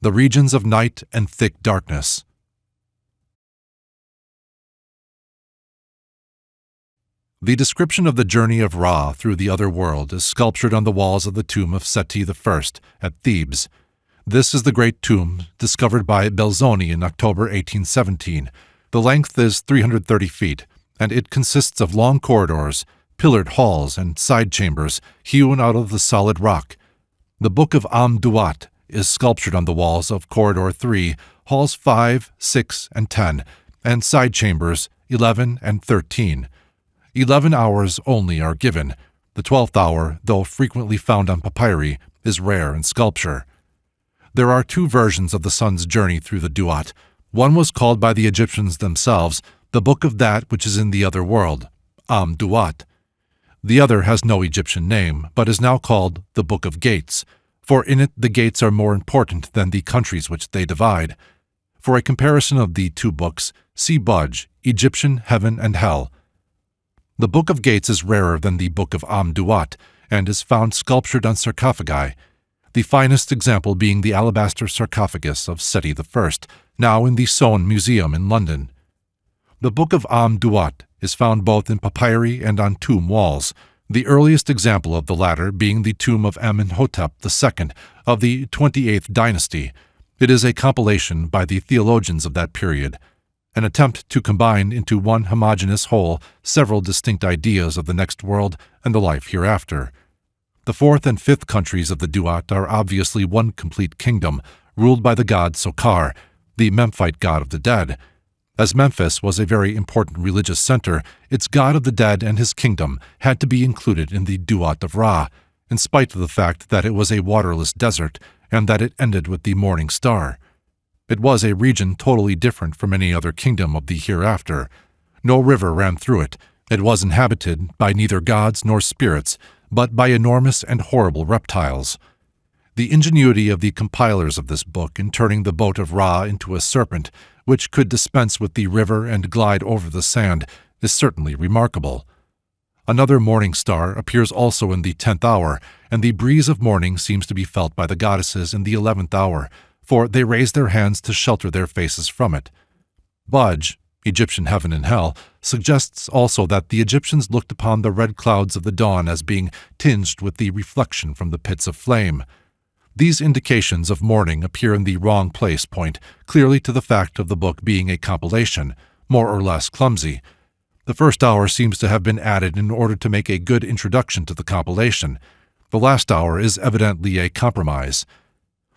The regions of night and thick darkness. The description of the journey of Ra through the other world is sculptured on the walls of the tomb of Seti I at Thebes. This is the great tomb discovered by Belzoni in October 1817. The length is 330 feet, and it consists of long corridors, pillared halls, and side chambers hewn out of the solid rock. The Book of Duat is sculptured on the walls of Corridor 3, halls 5, 6, and 10, and side chambers 11 and 13. 11 hours only are given. The 12th hour, though frequently found on papyri, is rare in sculpture. There are two versions of the sun's journey through the Duat. One was called by the Egyptians themselves the Book of That which is in the other world, Duat. The other has no Egyptian name, but is now called the Book of Gates, for in it the gates are more important than the countries which they divide. For a comparison of the two books, see Budge, Egyptian Heaven and Hell. The Book of Gates is rarer than the Book of Duat, and is found sculptured on sarcophagi, the finest example being the alabaster sarcophagus of Seti I, now in the Soane Museum in London. The Book of Duat is found both in papyri and on tomb walls, the earliest example of the latter being the tomb of Amenhotep II of the 28th dynasty. It is a compilation by the theologians of that period, an attempt to combine into one homogeneous whole several distinct ideas of the next world and the life hereafter. The fourth and fifth countries of the Duat are obviously one complete kingdom, ruled by the god Sokar, the Memphite god of the dead. As Memphis was a very important religious center, its god of the dead and his kingdom had to be included in the Duat of Ra, in spite of the fact that it was a waterless desert and that it ended with the morning star. It was a region totally different from any other kingdom of the hereafter. No river ran through it. It was inhabited by neither gods nor spirits, but by enormous and horrible reptiles. The ingenuity of the compilers of this book in turning the boat of Ra into a serpent, which could dispense with the river and glide over the sand, is certainly remarkable. Another morning star appears also in the 10th hour, and the breeze of morning seems to be felt by the goddesses in the 11th hour, for they raise their hands to shelter their faces from it. Budge, Egyptian Heaven and Hell, suggests also that the Egyptians looked upon the red clouds of the dawn as being tinged with the reflection from the pits of flame. These indications of morning appear in the wrong place point clearly to the fact of the book being a compilation, more or less clumsy. The first hour seems to have been added in order to make a good introduction to the compilation. The last hour is evidently a compromise.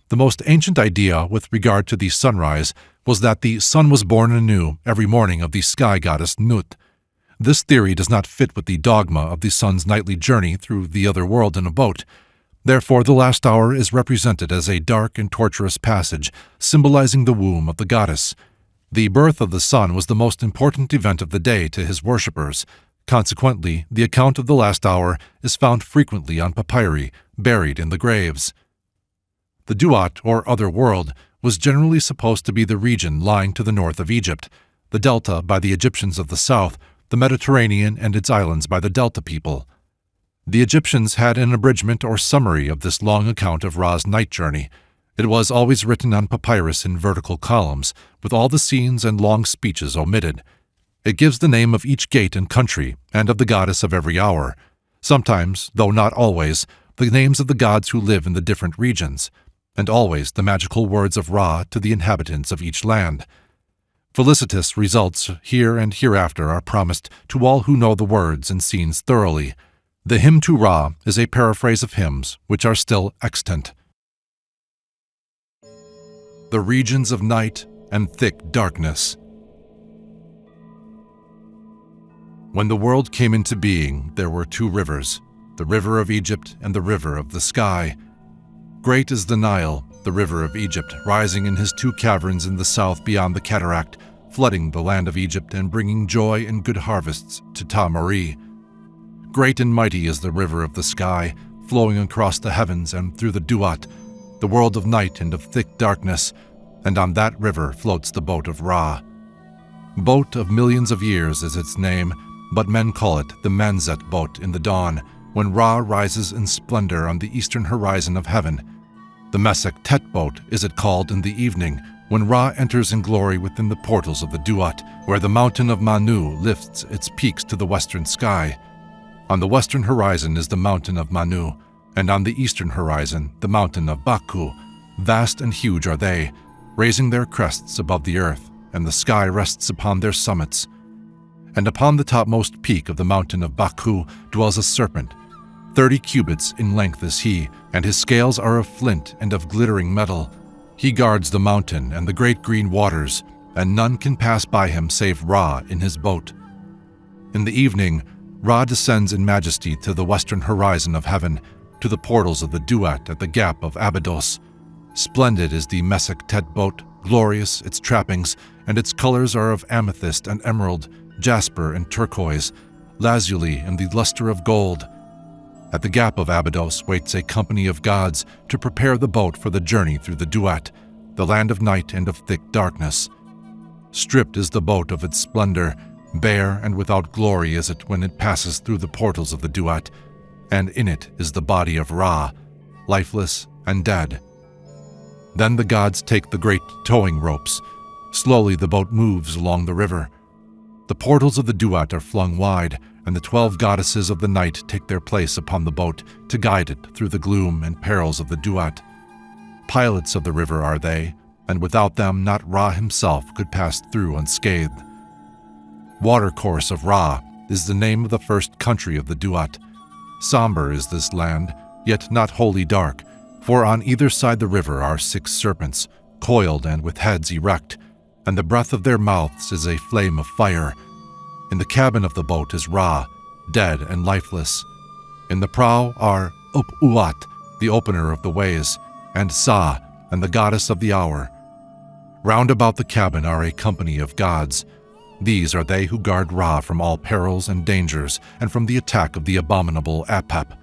The most ancient idea with regard to the sunrise was that the sun was born anew every morning of the sky goddess Nut. This theory does not fit with the dogma of the sun's nightly journey through the other world in a boat. Therefore, the last hour is represented as a dark and tortuous passage, symbolizing the womb of the goddess. The birth of the sun was the most important event of the day to his worshippers. Consequently, the account of the last hour is found frequently on papyri, buried in the graves. The Duat, or other world, was generally supposed to be the region lying to the north of Egypt, the Delta by the Egyptians of the south, the Mediterranean and its islands by the Delta people. The Egyptians had an abridgment or summary of this long account of Ra's night journey. It was always written on papyrus in vertical columns, with all the scenes and long speeches omitted. It gives the name of each gate and country, and of the goddess of every hour. Sometimes, though not always, the names of the gods who live in the different regions, and always the magical words of Ra to the inhabitants of each land. Felicitous results here and hereafter are promised to all who know the words and scenes thoroughly. The Hymn to Ra is a paraphrase of hymns which are still extant. The regions of night and thick darkness. When the world came into being, there were two rivers, the river of Egypt and the river of the sky. Great is the Nile, the river of Egypt, rising in his two caverns in the south beyond the cataract, flooding the land of Egypt and bringing joy and good harvests to Ta-Mari. Great and mighty is the river of the sky, flowing across the heavens and through the Duat, the world of night and of thick darkness, and on that river floats the boat of Ra. Boat of millions of years is its name, but men call it the Manzet boat in the dawn, when Ra rises in splendor on the eastern horizon of heaven. The Mesek Tet boat is it called in the evening, when Ra enters in glory within the portals of the Duat, where the mountain of Manu lifts its peaks to the western sky. On the western horizon is the mountain of Manu, and on the eastern horizon the mountain of Baku. Vast and huge are they, raising their crests above the earth, and the sky rests upon their summits. And upon the topmost peak of the mountain of Baku dwells a serpent. 30 cubits in length is he, and his scales are of flint and of glittering metal. He guards the mountain and the great green waters, and none can pass by him save Ra in his boat. In the evening, Ra descends in majesty to the western horizon of heaven, to the portals of the Duat at the gap of Abydos. Splendid is the Mesek Tet boat, glorious its trappings, and its colors are of amethyst and emerald, jasper and turquoise, lazuli and the luster of gold. At the gap of Abydos waits a company of gods to prepare the boat for the journey through the Duat, the land of night and of thick darkness. Stripped is the boat of its splendor, bare and without glory is it when it passes through the portals of the Duat, and in it is the body of Ra, lifeless and dead. Then the gods take the great towing ropes. Slowly the boat moves along the river. The portals of the Duat are flung wide, and the 12 goddesses of the night take their place upon the boat to guide it through the gloom and perils of the Duat. Pilots of the river are they, and without them not Ra himself could pass through unscathed. Watercourse of Ra is the name of the first country of the Duat. Somber is this land, yet not wholly dark, for on either side the river are 6 serpents, coiled and with heads erect, and the breath of their mouths is a flame of fire. In the cabin of the boat is Ra, dead and lifeless. In the prow are Duat, the opener of the ways, and Sa, and the goddess of the hour. Round about the cabin are a company of gods. These are they who guard Ra from all perils and dangers, and from the attack of the abominable Apep.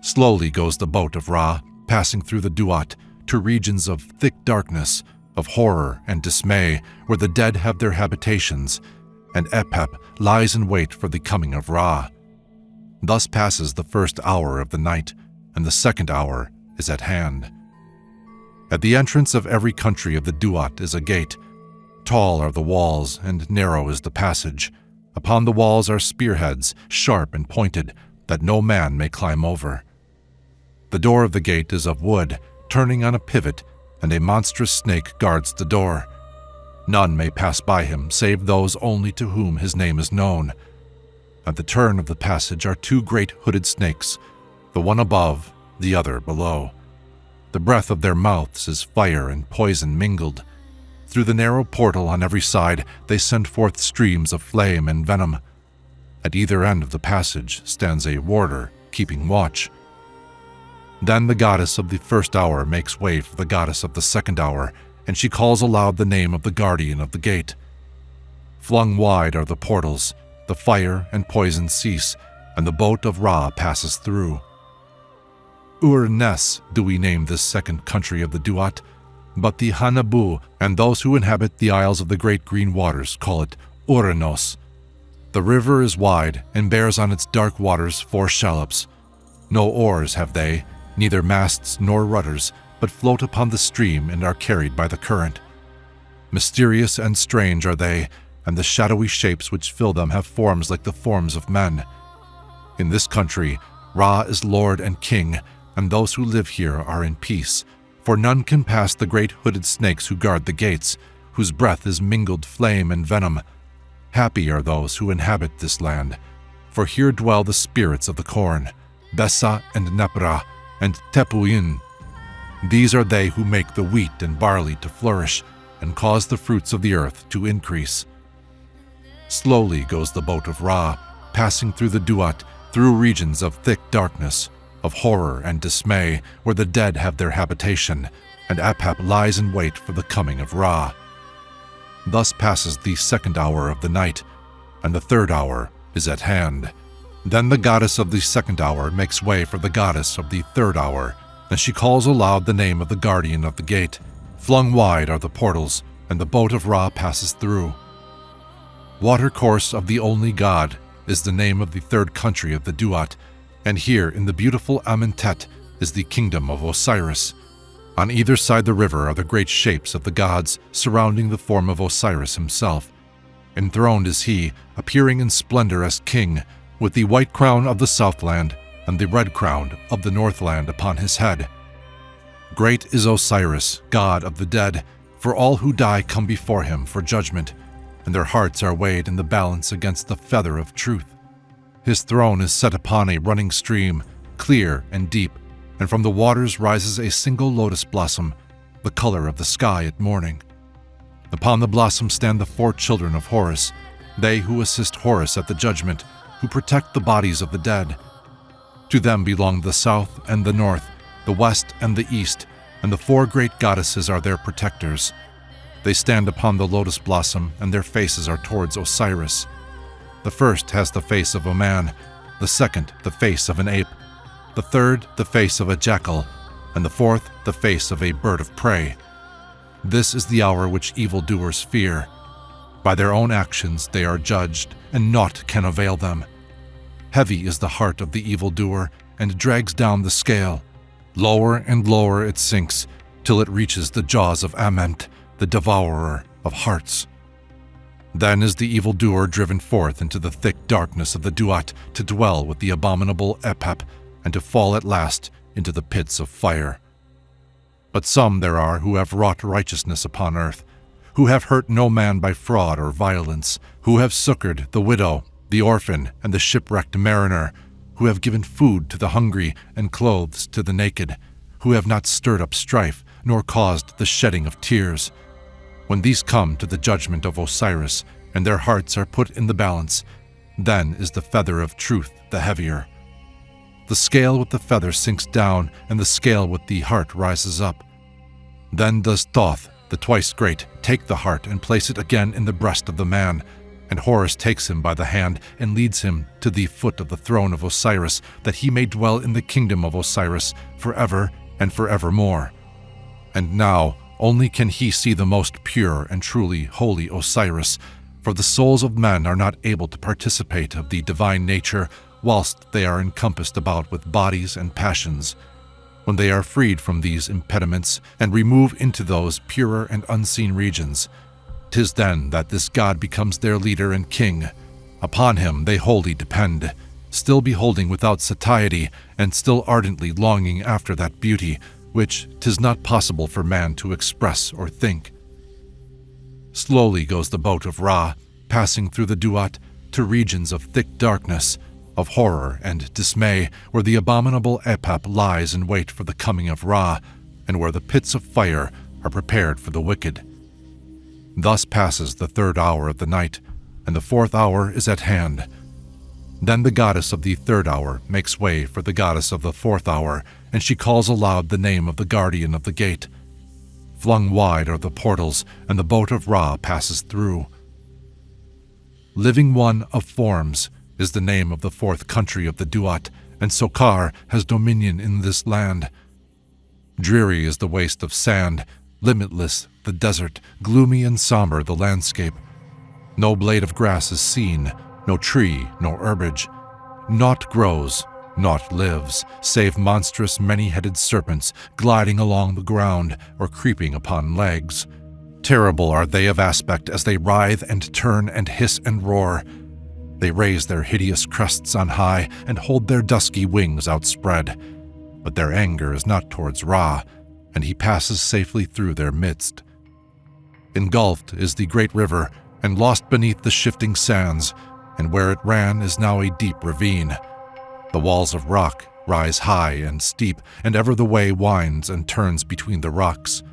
Slowly goes the boat of Ra, passing through the Duat, to regions of thick darkness, of horror and dismay, where the dead have their habitations, and Apep lies in wait for the coming of Ra. Thus passes the first hour of the night, and the second hour is at hand. At the entrance of every country of the Duat is a gate. Tall are the walls, and narrow is the passage. Upon the walls are spearheads, sharp and pointed, that no man may climb over. The door of the gate is of wood, turning on a pivot, and a monstrous snake guards the door. None may pass by him save those only to whom his name is known. At the turn of the passage are 2 great hooded snakes, the one above, the other below. The breath of their mouths is fire and poison mingled. Through the narrow portal on every side they send forth streams of flame and venom. At either end of the passage stands a warder keeping watch. Then the goddess of the first hour makes way for the goddess of the second hour, and she calls aloud the name of the guardian of the gate. Flung wide are the portals, the fire and poison cease, and the boat of Ra passes through. Ur-Nes do we name this second country of the Duat, but the Hanabu and those who inhabit the isles of the great green waters call it Uranos. The river is wide and bears on its dark waters 4 shallops. No oars have they, neither masts nor rudders, but float upon the stream and are carried by the current. Mysterious and strange are they, and the shadowy shapes which fill them have forms like the forms of men. In this country, Ra is Lord and King, and those who live here are in peace, for none can pass the great hooded snakes who guard the gates, whose breath is mingled flame and venom. Happy are those who inhabit this land, for here dwell the spirits of the corn, Bessa and Nepra, and Tepuin. These are they who make the wheat and barley to flourish, and cause the fruits of the earth to increase. Slowly goes the boat of Ra, passing through the Duat, through regions of thick darkness, of horror and dismay, where the dead have their habitation, and Apep lies in wait for the coming of Ra. Thus passes the second hour of the night, and the third hour is at hand. Then the goddess of the second hour makes way for the goddess of the third hour, and she calls aloud the name of the guardian of the gate. Flung wide are the portals, and the boat of Ra passes through. Watercourse of the only God is the name of the third country of the Duat, and here in the beautiful Amentet is the kingdom of Osiris. On either side the river are the great shapes of the gods surrounding the form of Osiris himself. Enthroned is he, appearing in splendor as king, with the white crown of the Southland and the red crown of the Northland upon his head. Great is Osiris, god of the dead, for all who die come before him for judgment, and their hearts are weighed in the balance against the feather of truth. His throne is set upon a running stream, clear and deep, and from the waters rises a single lotus blossom, the color of the sky at morning. Upon the blossom stand the 4 children of Horus, they who assist Horus at the judgment, who protect the bodies of the dead. To them belong the south and the north, the west and the east, and the 4 great goddesses are their protectors. They stand upon the lotus blossom, and their faces are towards Osiris. The first has the face of a man, the second the face of an ape, the third the face of a jackal, and the fourth the face of a bird of prey. This is the hour which evildoers fear. By their own actions they are judged, and naught can avail them. Heavy is the heart of the evildoer, and drags down the scale. Lower and lower it sinks, till it reaches the jaws of Ament, the devourer of hearts. Then is the evildoer driven forth into the thick darkness of the Duat to dwell with the abominable Epep, and to fall at last into the pits of fire. But some there are who have wrought righteousness upon earth, who have hurt no man by fraud or violence, who have succored the widow, the orphan, and the shipwrecked mariner, who have given food to the hungry and clothes to the naked, who have not stirred up strife, nor caused the shedding of tears. When these come to the judgment of Osiris, and their hearts are put in the balance, then is the feather of truth the heavier. The scale with the feather sinks down, and the scale with the heart rises up. Then does Thoth, the twice great, take the heart and place it again in the breast of the man, and Horus takes him by the hand and leads him to the foot of the throne of Osiris, that he may dwell in the kingdom of Osiris forever and forevermore. And now only can he see the most pure and truly holy Osiris, for the souls of men are not able to participate of the divine nature whilst they are encompassed about with bodies and passions. When they are freed from these impediments and remove into those purer and unseen regions, 'tis then that this god becomes their leader and king. Upon him they wholly depend, still beholding without satiety and still ardently longing after that beauty which 'tis not possible for man to express or think. Slowly goes the boat of Ra, passing through the Duat to regions of thick darkness, of horror and dismay, where the abominable Epep lies in wait for the coming of Ra, and where the pits of fire are prepared for the wicked. Thus passes the 3rd hour of the night, and the 4th hour is at hand. Then the goddess of the 3rd hour makes way for the goddess of the 4th hour, and she calls aloud the name of the guardian of the gate. Flung wide are the portals, and the boat of Ra passes through. Living One of Forms is the name of the 4th country of the Duat, and Sokar has dominion in this land. Dreary is the waste of sand, limitless the desert, gloomy and somber the landscape. No blade of grass is seen, no tree, no herbage. Naught grows, naught lives, save monstrous many-headed serpents gliding along the ground or creeping upon legs. Terrible are they of aspect as they writhe and turn and hiss and roar. They raise their hideous crests on high and hold their dusky wings outspread. But their anger is not towards Ra, and he passes safely through their midst. Engulfed is the great river, and lost beneath the shifting sands, and where it ran is now a deep ravine. The walls of rock rise high and steep, and ever the way winds and turns between the rocks.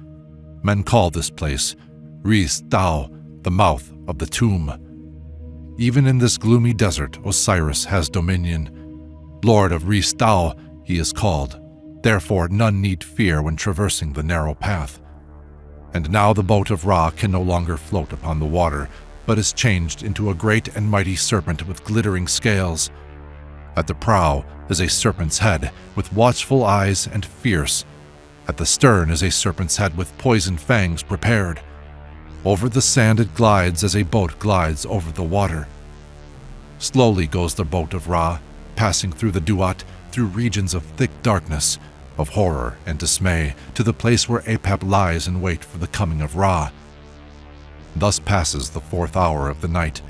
Men call this place Ris Tao, the mouth of the tomb. Even in this gloomy desert, Osiris has dominion. Lord of Ris Tao, he is called. Therefore none need fear when traversing the narrow path. And now the boat of Ra can no longer float upon the water, but is changed into a great and mighty serpent with glittering scales. At the prow is a serpent's head, with watchful eyes and fierce. At the stern is a serpent's head with poisoned fangs prepared. Over the sand it glides as a boat glides over the water. Slowly goes the boat of Ra, passing through the Duat, through regions of thick darkness, of horror and dismay, to the place where Apep lies in wait for the coming of Ra. Thus passes the 4th hour of the night,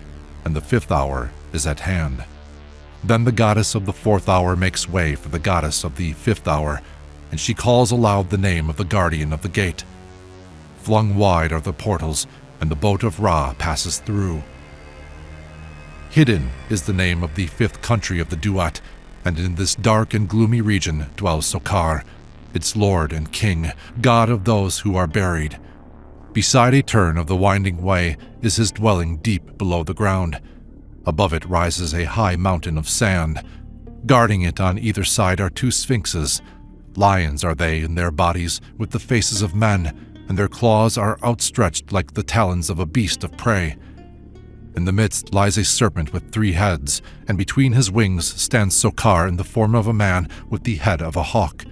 and the 5th hour is at hand. Then the goddess of the 4th hour makes way for the goddess of the 5th hour, and she calls aloud the name of the guardian of the gate. Flung wide are the portals, and the boat of Ra passes through. Hidden is the name of the 5th country of the Duat, and in this dark and gloomy region dwells Sokar, its lord and king, god of those who are buried. Beside a turn of the winding way is his dwelling deep below the ground. Above it rises a high mountain of sand. Guarding it on either side are 2 sphinxes. Lions are they in their bodies, with the faces of men, and their claws are outstretched like the talons of a beast of prey. In the midst lies a serpent with 3 heads, and between his wings stands Sokar in the form of a man with the head of a hawk.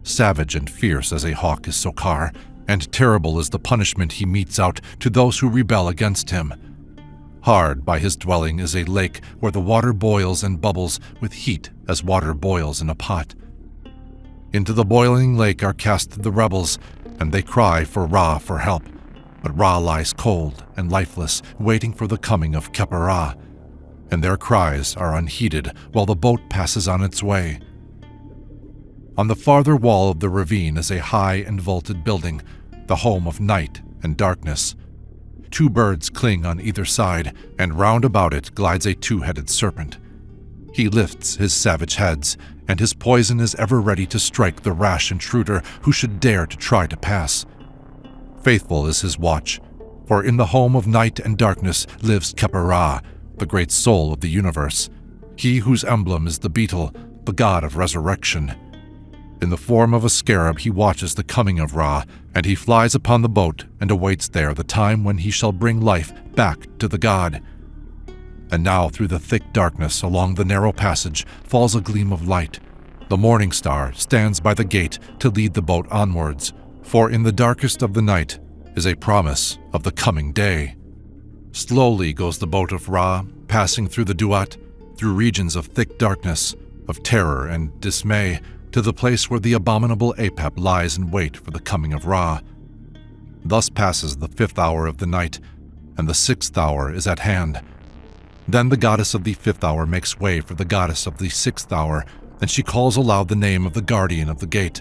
Savage and fierce as a hawk is Sokar, and terrible is the punishment he metes out to those who rebel against him. Hard by his dwelling is a lake where the water boils and bubbles with heat as water boils in a pot. Into the boiling lake are cast the rebels, and they cry for Ra for help. But Ra lies cold and lifeless, waiting for the coming of Khepera, and their cries are unheeded while the boat passes on its way. On the farther wall of the ravine is a high and vaulted building, the home of night and darkness. 2 birds cling on either side, and round about it glides a 2-headed serpent. He lifts his savage heads, and his poison is ever ready to strike the rash intruder who should dare to try to pass. Faithful is his watch, for in the home of night and darkness lives Khepera, the great soul of the universe, he whose emblem is the beetle, the god of resurrection. In the form of a scarab he watches the coming of Ra, and he flies upon the boat and awaits there the time when he shall bring life back to the god. And now through the thick darkness along the narrow passage falls a gleam of light. The morning star stands by the gate to lead the boat onwards, for in the darkest of the night is a promise of the coming day. Slowly goes the boat of Ra, passing through the Duat, through regions of thick darkness, of terror and dismay, to the place where the abominable Apep lies in wait for the coming of Ra. Thus passes the 5th hour of the night, and the 6th hour is at hand. Then the goddess of the 5th hour makes way for the goddess of the 6th hour, and she calls aloud the name of the guardian of the gate.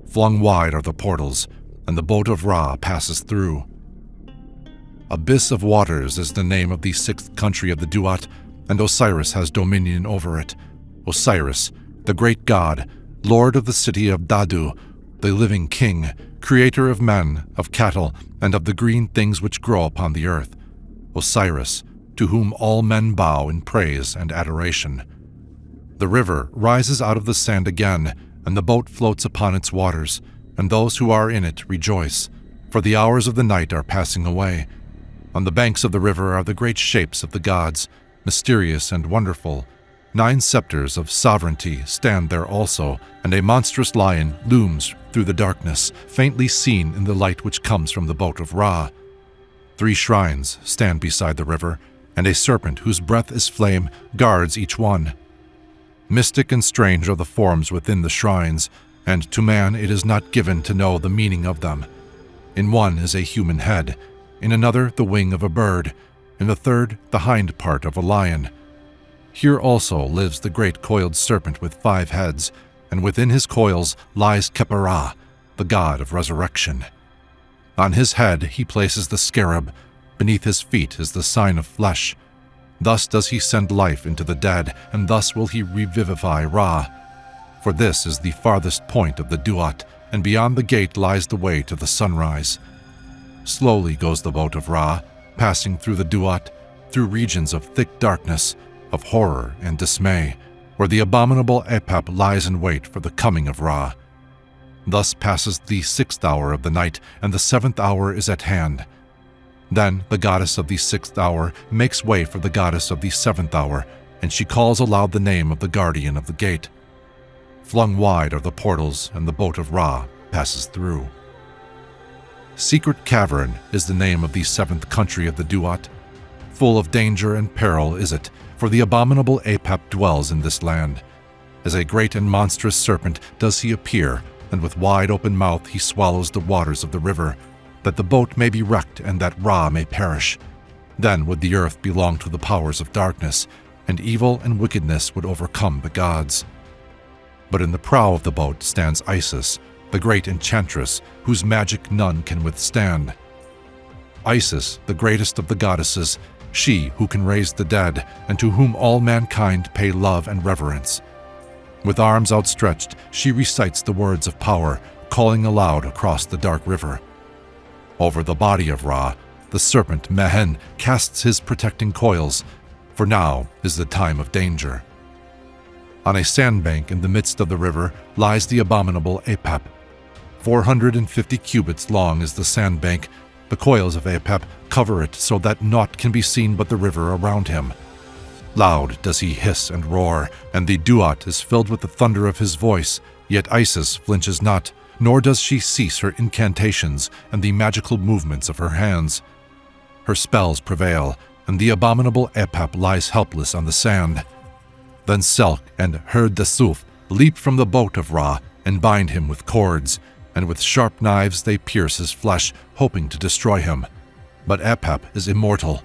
Flung wide are the portals, and the boat of Ra passes through. Abyss of Waters is the name of the 6th country of the Duat, and Osiris has dominion over it. Osiris, the great god, lord of the city of Dadu, the living king, creator of men, of cattle, and of the green things which grow upon the earth. Osiris, to whom all men bow in praise and adoration. The river rises out of the sand again, and the boat floats upon its waters, and those who are in it rejoice, for the hours of the night are passing away. On the banks of the river are the great shapes of the gods, mysterious and wonderful. 9 scepters of sovereignty stand there also, and a monstrous lion looms through the darkness, faintly seen in the light which comes from the boat of Ra. 3 shrines stand beside the river, and a serpent whose breath is flame guards each one. Mystic and strange are the forms within the shrines, and to man it is not given to know the meaning of them. In one is a human head, in another the wing of a bird, in the third the hind part of a lion. Here also lives the great coiled serpent with 5 heads, and within his coils lies Khepera, the god of resurrection. On his head he places the scarab, beneath his feet is the sign of flesh. Thus does he send life into the dead, and thus will he revivify Ra. For this is the farthest point of the Duat, and beyond the gate lies the way to the sunrise. Slowly goes the boat of Ra, passing through the Duat, through regions of thick darkness, of horror and dismay, where the abominable Apep lies in wait for the coming of Ra. Thus passes the 6th hour of the night, and the 7th hour is at hand. Then the goddess of the 6th hour makes way for the goddess of the 7th hour, and she calls aloud the name of the guardian of the gate. Flung wide are the portals, and the boat of Ra passes through. Secret Cavern is the name of the 7th country of the Duat. Full of danger and peril is it, for the abominable Apep dwells in this land. As a great and monstrous serpent does he appear, and with wide open mouth he swallows the waters of the river, that the boat may be wrecked and that Ra may perish. Then would the earth belong to the powers of darkness, and evil and wickedness would overcome the gods. But in the prow of the boat stands Isis, the great enchantress, whose magic none can withstand. Isis, the greatest of the goddesses, she who can raise the dead, and to whom all mankind pay love and reverence. With arms outstretched, she recites the words of power, calling aloud across the dark river. Over the body of Ra, the serpent Mehen casts his protecting coils, for now is the time of danger. On a sandbank in the midst of the river lies the abominable Apep. 450 cubits long is the sandbank. The coils of Apep cover it so that naught can be seen but the river around him. Loud does he hiss and roar, and the Duat is filled with the thunder of his voice, yet Isis flinches not, nor does she cease her incantations and the magical movements of her hands. Her spells prevail, and the abominable Apep lies helpless on the sand. Then Selk and Herd-Dasuf leap from the boat of Ra and bind him with cords, and with sharp knives they pierce his flesh, hoping to destroy him. But Apep is immortal,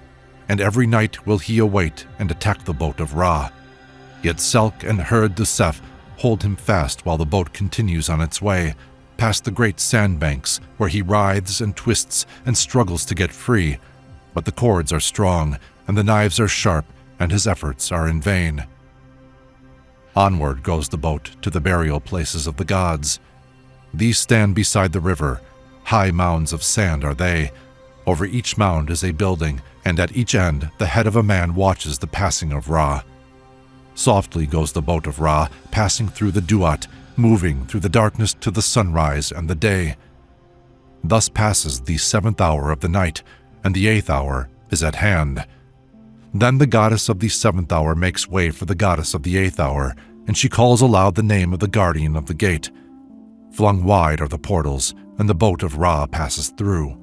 and every night will he await and attack the boat of Ra. Yet Selk and Herd-Dasuf hold him fast while the boat continues on its way, past the great sandbanks where he writhes and twists and struggles to get free. But the cords are strong, and the knives are sharp, and his efforts are in vain. Onward goes the boat to the burial places of the gods. These stand beside the river. High mounds of sand are they. Over each mound is a building, and at each end the head of a man watches the passing of Ra. Softly goes the boat of Ra, passing through the Duat, moving through the darkness to the sunrise and the day. Thus passes the 7th hour of the night, and the 8th hour is at hand. Then the goddess of the 7th hour makes way for the goddess of the 8th hour, and she calls aloud the name of the guardian of the gate. Flung wide are the portals, and the boat of Ra passes through.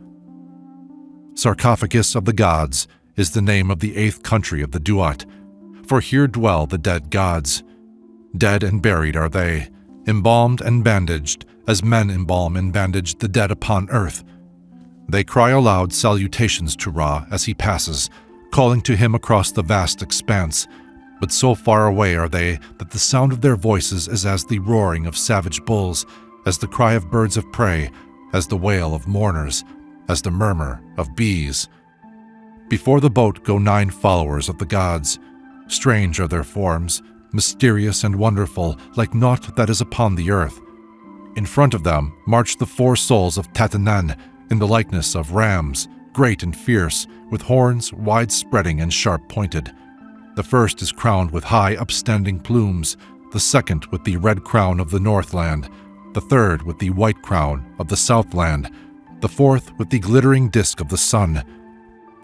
Sarcophagus of the gods is the name of the 8th country of the Duat, for here dwell the dead gods. Dead and buried are they, embalmed and bandaged, as men embalm and bandage the dead upon earth. They cry aloud salutations to Ra as he passes, calling to him across the vast expanse, but so far away are they that the sound of their voices is as the roaring of savage bulls, as the cry of birds of prey, as the wail of mourners, as the murmur of bees. Before the boat go 9 followers of the gods. Strange are their forms, mysterious and wonderful, like naught that is upon the earth. In front of them march the 4 souls of Tatanan, in the likeness of rams, great and fierce, with horns wide-spreading and sharp-pointed. The first is crowned with high upstanding plumes, the second with the red crown of the Northland, the third with the white crown of the Southland, the fourth with the glittering disk of the sun.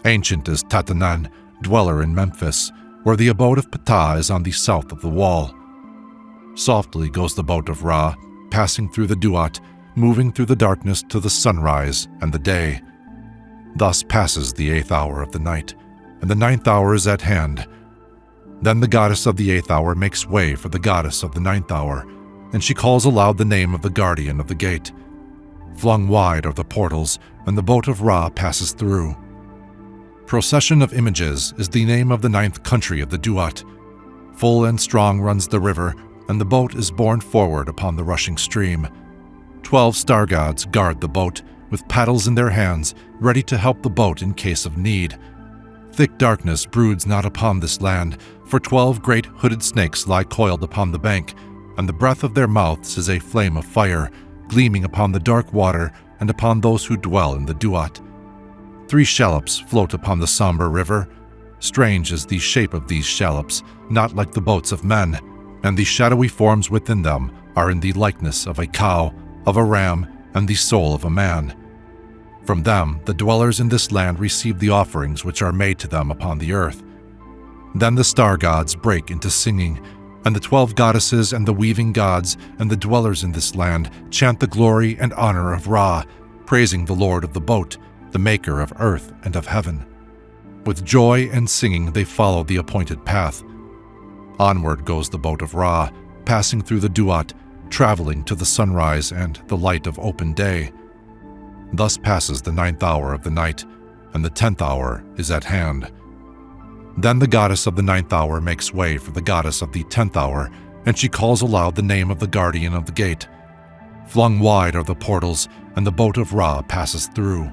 Ancient is Tatanan, dweller in Memphis, where the abode of Ptah is on the south of the wall. Softly goes the boat of Ra, passing through the Duat, moving through the darkness to the sunrise and the day. Thus passes the 8th hour of the night, and the 9th hour is at hand. Then the goddess of the 8th hour makes way for the goddess of the 9th hour, and she calls aloud the name of the guardian of the gate. Flung wide are the portals, and the boat of Ra passes through. Procession of Images is the name of the 9th country of the Duat. Full and strong runs the river, and the boat is borne forward upon the rushing stream. 12 star gods guard the boat, with paddles in their hands, ready to help the boat in case of need. Thick darkness broods not upon this land, for 12 great hooded snakes lie coiled upon the bank, and the breath of their mouths is a flame of fire, gleaming upon the dark water and upon those who dwell in the Duat. 3 shallops float upon the somber river. Strange is the shape of these shallops, not like the boats of men, and the shadowy forms within them are in the likeness of a cow, of a ram, and the soul of a man. From them the dwellers in this land receive the offerings which are made to them upon the earth. Then the star gods break into singing, and the 12 goddesses and the weaving gods and the dwellers in this land chant the glory and honor of Ra, praising the Lord of the boat, the maker of earth and of heaven. With joy and singing they follow the appointed path. Onward goes the boat of Ra, passing through the Duat, traveling to the sunrise and the light of open day. Thus passes the 9th hour of the night, and the 10th hour is at hand. Then the goddess of the 9th hour makes way for the goddess of the 10th hour, and she calls aloud the name of the guardian of the gate. Flung wide are the portals, and the boat of Ra passes through.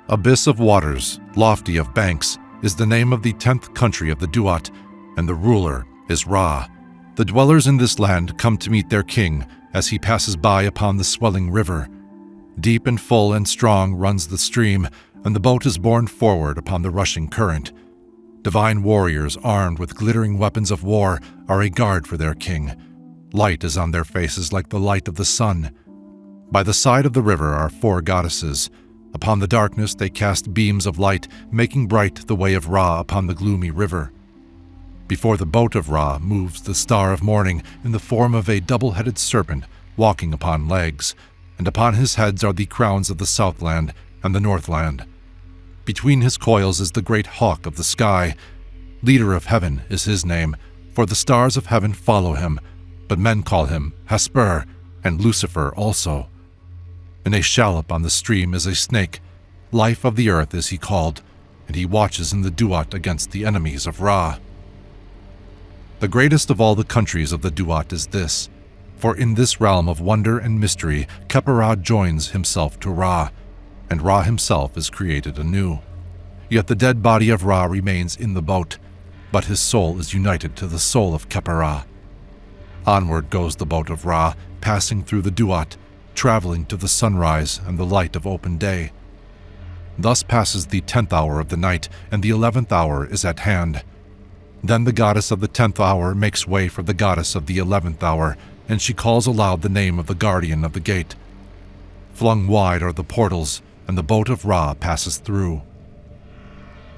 Abyss of waters, lofty of banks, is the name of the 10th country of the Duat, and the ruler is Ra. The dwellers in this land come to meet their king as he passes by upon the swelling river. Deep and full and strong runs the stream, and the boat is borne forward upon the rushing current. Divine warriors armed with glittering weapons of war are a guard for their king. Light is on their faces like the light of the sun. By the side of the river are 4 goddesses. Upon the darkness they cast beams of light, making bright the way of Ra upon the gloomy river. Before the boat of Ra moves the star of morning in the form of a double-headed serpent walking upon legs, and upon his heads are the crowns of the Southland and the Northland. Between his coils is the great hawk of the sky. Leader of heaven is his name, for the stars of heaven follow him, but men call him Hesper and Lucifer also. In a shallop on the stream is a snake. Life of the earth is he called, and he watches in the Duat against the enemies of Ra. The greatest of all the countries of the Duat is this, for in this realm of wonder and mystery Khepera joins himself to Ra, and Ra himself is created anew. Yet the dead body of Ra remains in the boat, but his soul is united to the soul of Khepera. Onward goes the boat of Ra, passing through the Duat, traveling to the sunrise and the light of open day. Thus passes the 10th hour of the night, and the 11th hour is at hand. Then the goddess of the 10th hour makes way for the goddess of the 11th hour, and she calls aloud the name of the guardian of the gate. Flung wide are the portals, and the boat of Ra passes through.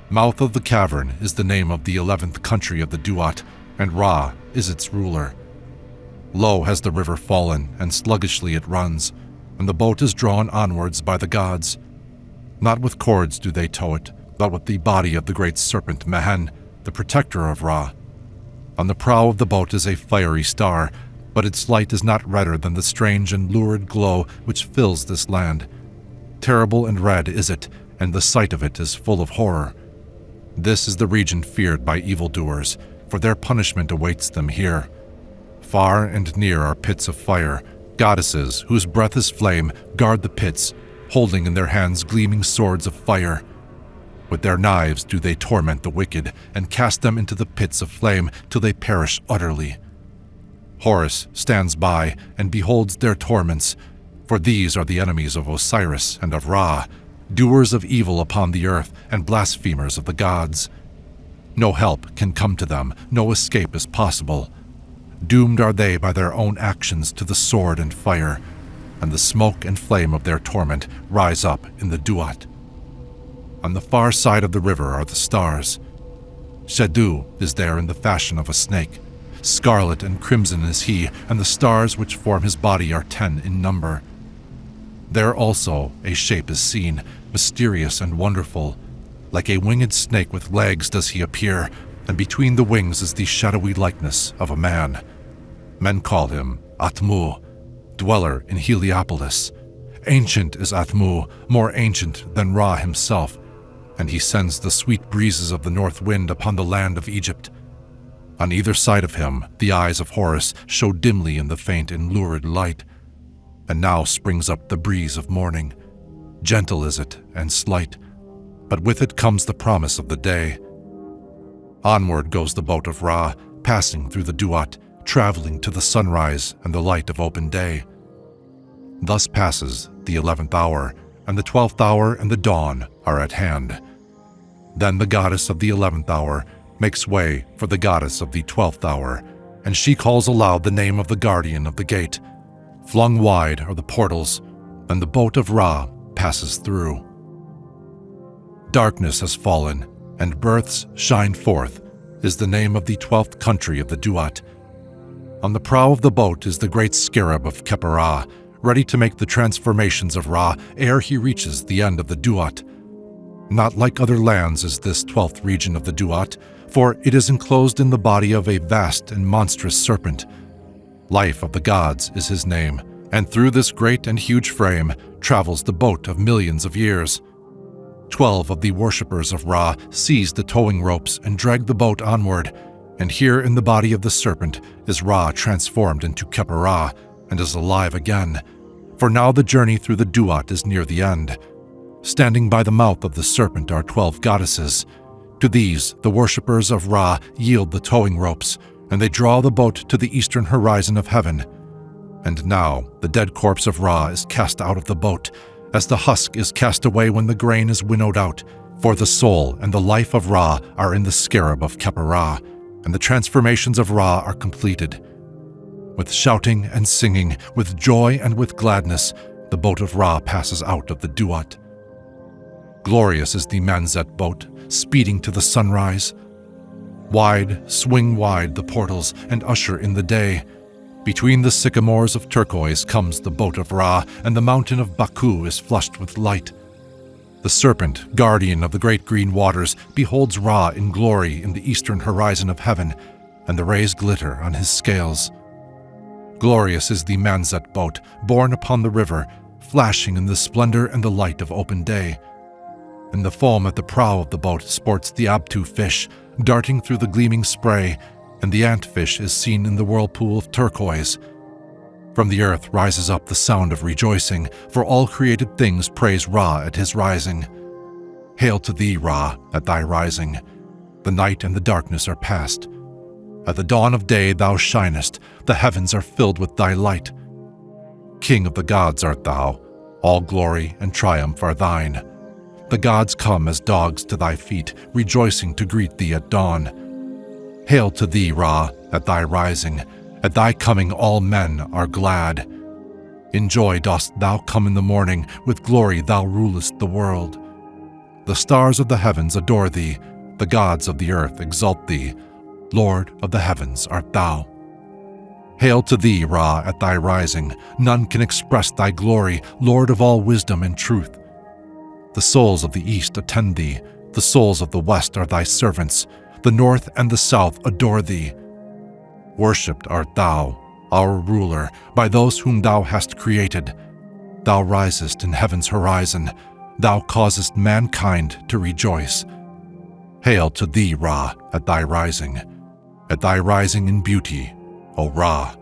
Mouth of the Cavern is the name of the 11th country of the Duat, and Ra is its ruler. Low has the river fallen, and sluggishly it runs, and the boat is drawn onwards by the gods. Not with cords do they tow it, but with the body of the great serpent Mehen, the protector of Ra. On the prow of the boat is a fiery star, but its light is not redder than the strange and lurid glow which fills this land. Terrible and red is it, and the sight of it is full of horror. This is the region feared by evildoers, for their punishment awaits them here. Far and near are pits of fire. Goddesses, whose breath is flame, guard the pits, holding in their hands gleaming swords of fire. With their knives do they torment the wicked, and cast them into the pits of flame till they perish utterly. Horus stands by and beholds their torments, for these are the enemies of Osiris and of Ra, doers of evil upon the earth and blasphemers of the gods. No help can come to them, no escape is possible. Doomed are they by their own actions to the sword and fire, and the smoke and flame of their torment rise up in the Duat. On the far side of the river are the stars. Shedu is there in the fashion of a snake. Scarlet and crimson is he, and the stars which form his body are 10 in number. There also a shape is seen, mysterious and wonderful. Like a winged snake with legs does he appear, and between the wings is the shadowy likeness of a man. Men call him Atmu, dweller in Heliopolis. Ancient is Atmu, more ancient than Ra himself, and he sends the sweet breezes of the north wind upon the land of Egypt. On either side of him, the eyes of Horus show dimly in the faint and lurid light. And now springs up the breeze of morning. Gentle is it and slight, but with it comes the promise of the day. Onward goes the boat of Ra, passing through the Duat, traveling to the sunrise and the light of open day. Thus passes the 11th hour, and the 12th hour and the dawn are at hand. Then the goddess of the 11th hour makes way for the goddess of the 12th hour, and she calls aloud the name of the guardian of the gate. Flung wide are the portals, and the boat of Ra passes through. Darkness has fallen, and births shine forth is the name of the 12th country of the Duat. On the prow of the boat is the great scarab of Khepera, ready to make the transformations of Ra ere he reaches the end of the Duat. Not like other lands is this 12th region of the Duat, for it is enclosed in the body of a vast and monstrous serpent. Life of the gods is his name, and through this great and huge frame travels the boat of millions of years. 12 of the worshippers of Ra seize the towing ropes and drag the boat onward, and here in the body of the serpent is Ra transformed into Khepera and is alive again, for now the journey through the Duat is near the end. Standing by the mouth of the serpent are 12 goddesses. To these, the worshippers of Ra yield the towing ropes, and they draw the boat to the eastern horizon of heaven. And now the dead corpse of Ra is cast out of the boat, as the husk is cast away when the grain is winnowed out, for the soul and the life of Ra are in the scarab of Khepera, and the transformations of Ra are completed. With shouting and singing, with joy and with gladness, the boat of Ra passes out of the Duat. Glorious is the Manzet boat, speeding to the sunrise. Wide, swing wide the portals and usher in the day. Between the sycamores of turquoise comes the boat of Ra, and the mountain of Baku is flushed with light. The serpent, guardian of the great green waters, beholds Ra in glory in the eastern horizon of heaven, and the rays glitter on his scales. Glorious is the Manzet boat, borne upon the river, flashing in the splendor and the light of open day. In the foam at the prow of the boat sports the Abtu fish, darting through the gleaming spray, and the antfish is seen in the whirlpool of turquoise. From the earth rises up the sound of rejoicing, for all created things praise Ra at his rising. Hail to thee, Ra, at thy rising. The night and the darkness are past. At the dawn of day thou shinest, the heavens are filled with thy light. King of the gods art thou, all glory and triumph are thine. The gods come as dogs to thy feet, rejoicing to greet thee at dawn. Hail to thee, Ra, at thy rising. At thy coming all men are glad. In joy dost thou come in the morning, with glory thou rulest the world. The stars of the heavens adore thee, the gods of the earth exalt thee. Lord of the heavens art thou. Hail to thee, Ra, at thy rising. None can express thy glory, Lord of all wisdom and truth. The souls of the east attend thee, the souls of the west are thy servants, the north and the south adore thee. Worshipped art thou, our ruler, by those whom thou hast created. Thou risest in heaven's horizon, thou causest mankind to rejoice. Hail to thee, Ra, at thy rising in beauty, O Ra.